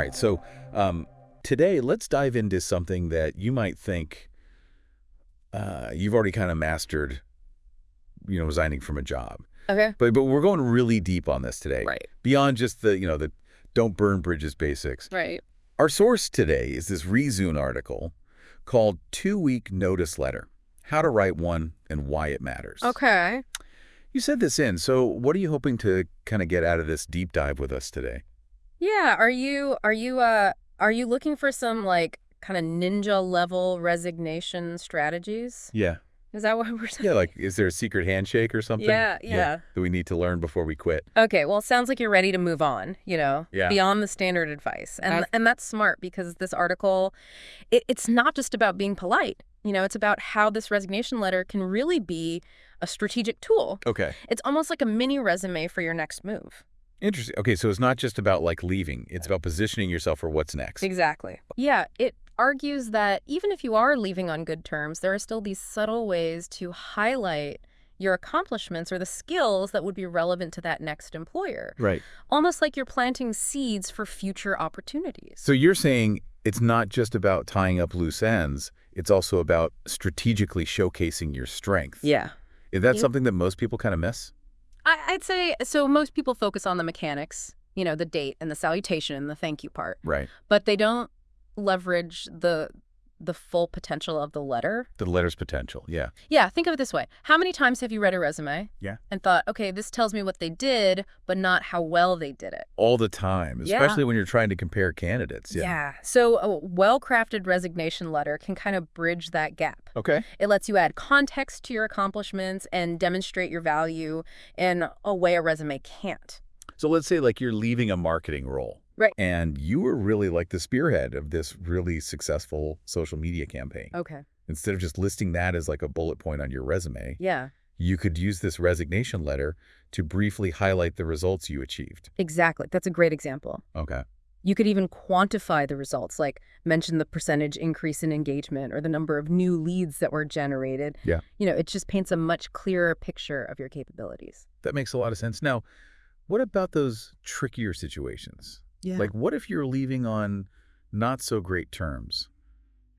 right. So today, let's dive into something that you might think you've already kind of mastered, resigning from a job. Okay. But we're going really deep on this today. Right. Beyond just the don't burn bridges basics. Right. Our source today is this Rezoom article called 2-Week Notice Letter, How to Write One and Why It Matters. Okay. You said this in, so what are you hoping to kind of get out of this deep dive with us today? Yeah. Are you looking for some like kind of ninja level resignation strategies? Yeah. Is that what we're saying? Yeah, like, is there a secret handshake or something? Yeah. That we need to learn before we quit? Okay, well, it sounds like you're ready to move on, Yeah. beyond the standard advice. And that's smart because this article, it's not just about being polite. It's about how this resignation letter can really be a strategic tool. Okay. It's almost like a mini resume for your next move. Interesting. Okay, so it's not just about, like, leaving. It's about positioning yourself for what's next. Exactly. Yeah, it argues that even if you are leaving on good terms, there are still these subtle ways to highlight your accomplishments or the skills that would be relevant to that next employer. Right. Almost like you're planting seeds for future opportunities. So you're saying it's not just about tying up loose ends. It's also about strategically showcasing your strength. Yeah. Is that something that most people kind of miss? I'd say, so most people focus on the mechanics, the date and the salutation and the thank you part. Right. But they don't leverage the full potential of the letter. The letter's potential, yeah. Yeah, think of it this way. How many times have you read a resume Yeah. and thought, okay, this tells me what they did, but not how well they did it? All the time, especially when you're trying to compare candidates. Yeah. So a well-crafted resignation letter can kind of bridge that gap. Okay. It lets you add context to your accomplishments and demonstrate your value in a way a resume can't. So let's say, like, you're leaving a marketing role. Right. And you were really like the spearhead of this really successful social media campaign. Okay. Instead of just listing that as like a bullet point on your resume, Yeah. you could use this resignation letter to briefly highlight the results you achieved. Exactly. That's a great example. Okay. You could even quantify the results, like mention the percentage increase in engagement or the number of new leads that were generated. Yeah. It just paints a much clearer picture of your capabilities. That makes a lot of sense. Now, what about those trickier situations? Yeah. Like, what if you're leaving on not so great terms?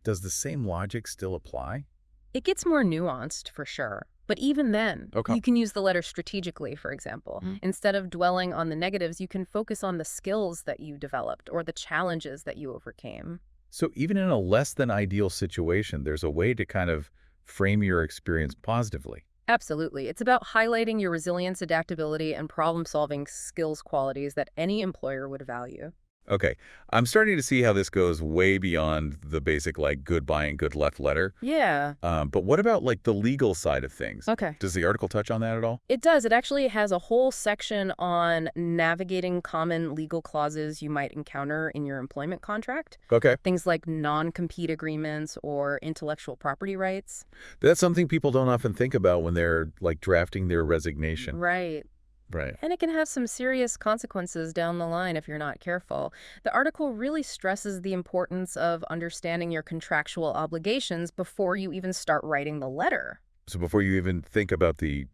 Does the same logic still apply? It gets more nuanced for sure. But even then, Okay. you can use the letter strategically, for example. Instead of dwelling on the negatives, you can focus on the skills that you developed or the challenges that you overcame. So even in a less than ideal situation, there's a way to kind of frame your experience positively. Absolutely. It's about highlighting your resilience, adaptability, and problem-solving skills qualities that any employer would value. Okay, I'm starting to see how this goes way beyond the basic, like, goodbye and good luck letter. Yeah. But what about, like, the legal side of things? Okay. Does the article touch on that at all? It does. It actually has a whole section on navigating common legal clauses you might encounter in your employment contract. Okay. Things like non-compete agreements or intellectual property rights. That's something people don't often think about when they're, like, drafting their resignation. Right. Right. And it can have some serious consequences down the line if you're not careful. The article really stresses the importance of understanding your contractual obligations before you even start writing the letter. So before you even think about the,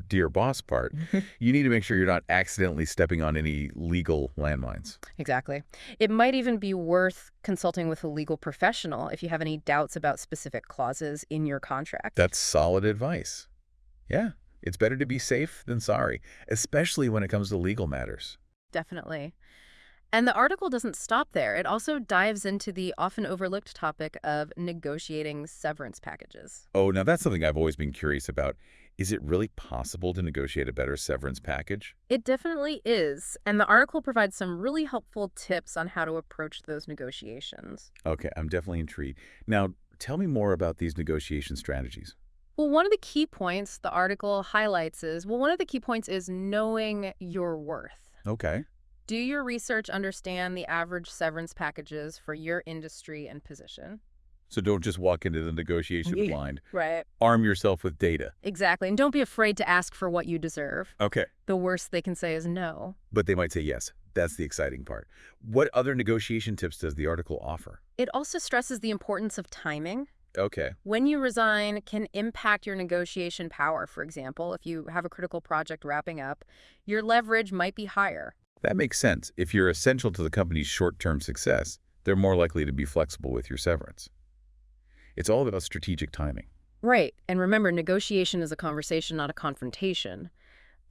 dear boss part, you need to make sure you're not accidentally stepping on any legal landmines. Exactly. It might even be worth consulting with a legal professional if you have any doubts about specific clauses in your contract. That's solid advice. Yeah. It's better to be safe than sorry, especially when it comes to legal matters. Definitely. And the article doesn't stop there. It also dives into the often overlooked topic of negotiating severance packages. Oh, now that's something I've always been curious about. Is it really possible to negotiate a better severance package? It definitely is. And the article provides some really helpful tips on how to approach those negotiations. Okay, I'm definitely intrigued. Now, tell me more about these negotiation strategies. Well, one of the key points the article highlights is, knowing your worth. Okay. Do your research understand the average severance packages for your industry and position? So don't just walk into the negotiation blind. Right. Arm yourself with data. Exactly. And don't be afraid to ask for what you deserve. Okay. The worst they can say is no. But they might say yes. That's the exciting part. What other negotiation tips does the article offer? It also stresses the importance of timing. Okay. When you resign can impact your negotiation power. For example, if you have a critical project wrapping up, your leverage might be higher. That makes sense. If you're essential to the company's short-term success, they're more likely to be flexible with your severance. It's all about strategic timing. Right. And remember, negotiation is a conversation, not a confrontation.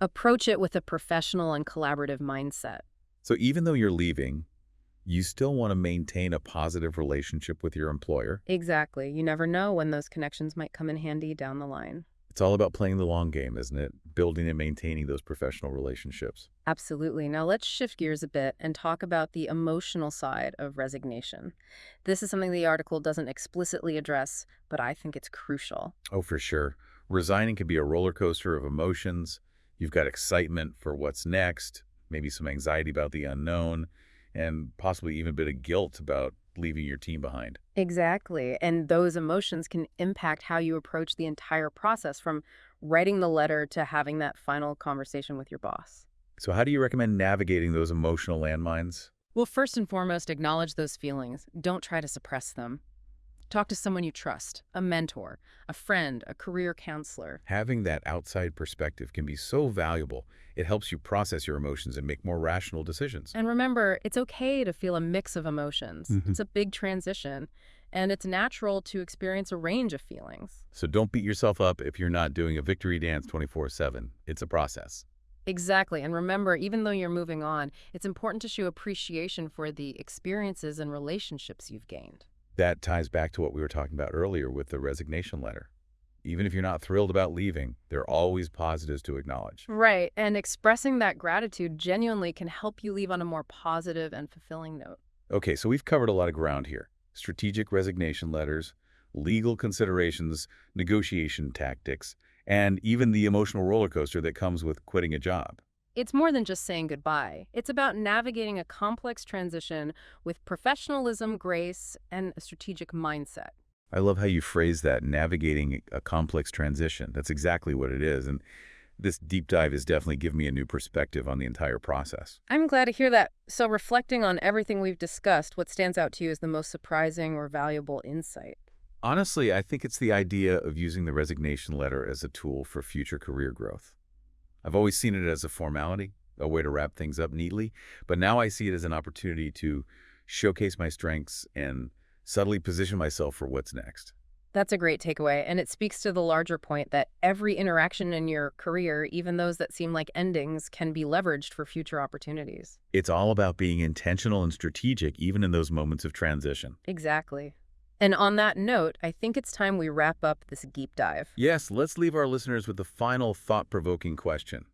Approach it with a professional and collaborative mindset. So even though you're leaving, you still want to maintain a positive relationship with your employer. Exactly. You never know when those connections might come in handy down the line. It's all about playing the long game, isn't it? Building and maintaining those professional relationships. Absolutely. Now let's shift gears a bit and talk about the emotional side of resignation. This is something the article doesn't explicitly address, but I think it's crucial. Oh, for sure. Resigning can be a roller coaster of emotions. You've got excitement for what's next, maybe some anxiety about the unknown, and possibly even a bit of guilt about leaving your team behind. Exactly. And those emotions can impact how you approach the entire process, from writing the letter to having that final conversation with your boss. So how do you recommend navigating those emotional landmines? Well, first and foremost, acknowledge those feelings. Don't try to suppress them. Talk to someone you trust, a mentor, a friend, a career counselor. Having that outside perspective can be so valuable. It helps you process your emotions and make more rational decisions. And remember, it's okay to feel a mix of emotions. It's a big transition, and it's natural to experience a range of feelings. So don't beat yourself up if you're not doing a victory dance 24/7. It's a process. Exactly. And remember, even though you're moving on, it's important to show appreciation for the experiences and relationships you've gained. That ties back to what we were talking about earlier with the resignation letter. Even if you're not thrilled about leaving, there are always positives to acknowledge. Right. And expressing that gratitude genuinely can help you leave on a more positive and fulfilling note. Okay, so we've covered a lot of ground here. Strategic resignation letters, legal considerations, negotiation tactics, and even the emotional roller coaster that comes with quitting a job. It's more than just saying goodbye. It's about navigating a complex transition with professionalism, grace, and a strategic mindset. I love how you phrase that, navigating a complex transition. That's exactly what it is. And this deep dive has definitely given me a new perspective on the entire process. I'm glad to hear that. So reflecting on everything we've discussed, what stands out to you as the most surprising or valuable insight? Honestly, I think it's the idea of using the resignation letter as a tool for future career growth. I've always seen it as a formality, a way to wrap things up neatly, but now I see it as an opportunity to showcase my strengths and subtly position myself for what's next. That's a great takeaway, and it speaks to the larger point that every interaction in your career, even those that seem like endings, can be leveraged for future opportunities. It's all about being intentional and strategic, even in those moments of transition. Exactly. And on that note, I think it's time we wrap up this deep dive. Yes, let's leave our listeners with the final thought-provoking question.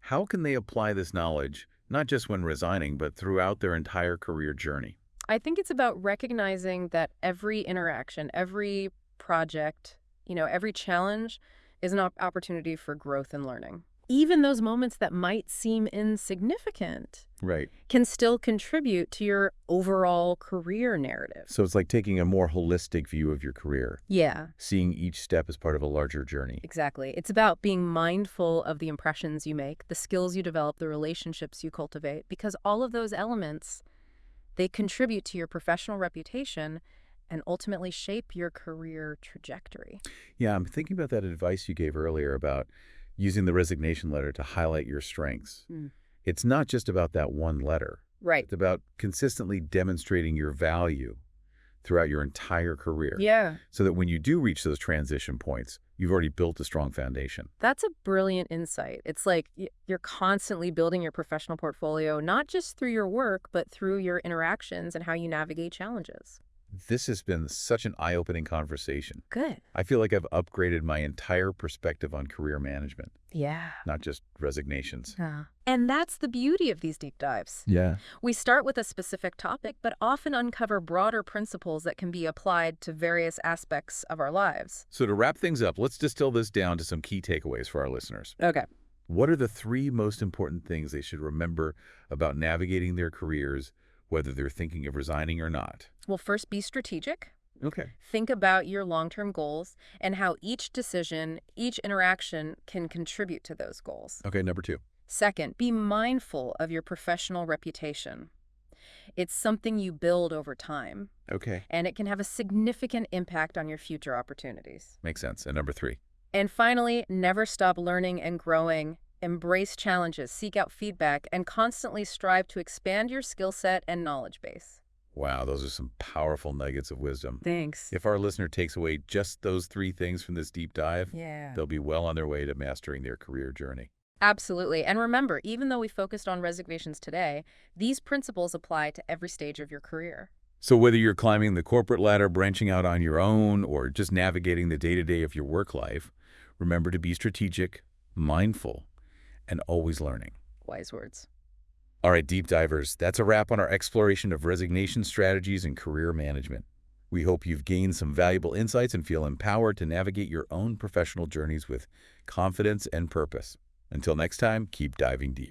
How can they apply this knowledge, not just when resigning, but throughout their entire career journey? I think it's about recognizing that every interaction, every project, every challenge is an opportunity for growth and learning. Even those moments that might seem insignificant Right. can still contribute to your overall career narrative. So it's like taking a more holistic view of your career, Yeah, seeing each step as part of a larger journey. exactly. It's about being mindful of the impressions you make, the skills you develop, the relationships you cultivate, because all of those elements, they contribute to your professional reputation and ultimately shape your career trajectory. Yeah, I'm thinking about that advice you gave earlier about using the resignation letter to highlight your strengths. It's not just about that one letter. Right. It's about consistently demonstrating your value throughout your entire career. Yeah. So that when you do reach those transition points, you've already built a strong foundation. That's a brilliant insight. It's like you're constantly building your professional portfolio, not just through your work, but through your interactions and how you navigate challenges. This has been such an eye-opening conversation. Good. I feel like I've upgraded my entire perspective on career management, Yeah. not just resignations. And that's the beauty of these deep dives. Yeah. We start with a specific topic, but often uncover broader principles that can be applied to various aspects of our lives. So to wrap things up, let's distill this down to some key takeaways for our listeners. Okay. What are the 3 most important things they should remember about navigating their careers, whether they're thinking of resigning or not? Well, first, be strategic. Okay. Think about your long-term goals and how each decision, each interaction can contribute to those goals. Okay, number 2. Second, be mindful of your professional reputation. It's something you build over time, Okay. and it can have a significant impact on your future opportunities. Makes sense. And number 3. And finally, never stop learning and growing. Embrace challenges, seek out feedback, and constantly strive to expand your skill set and knowledge base. Wow, those are some powerful nuggets of wisdom. Thanks. If our listener takes away just those 3 things from this deep dive, Yeah. they'll be well on their way to mastering their career journey. Absolutely. And remember, even though we focused on resignations today, these principles apply to every stage of your career. So whether you're climbing the corporate ladder, branching out on your own, or just navigating the day-to-day of your work life, remember to be strategic, mindful, and always learning. Wise words. All right, deep divers, that's a wrap on our exploration of resignation strategies and career management. We hope you've gained some valuable insights and feel empowered to navigate your own professional journeys with confidence and purpose. Until next time, keep diving deep.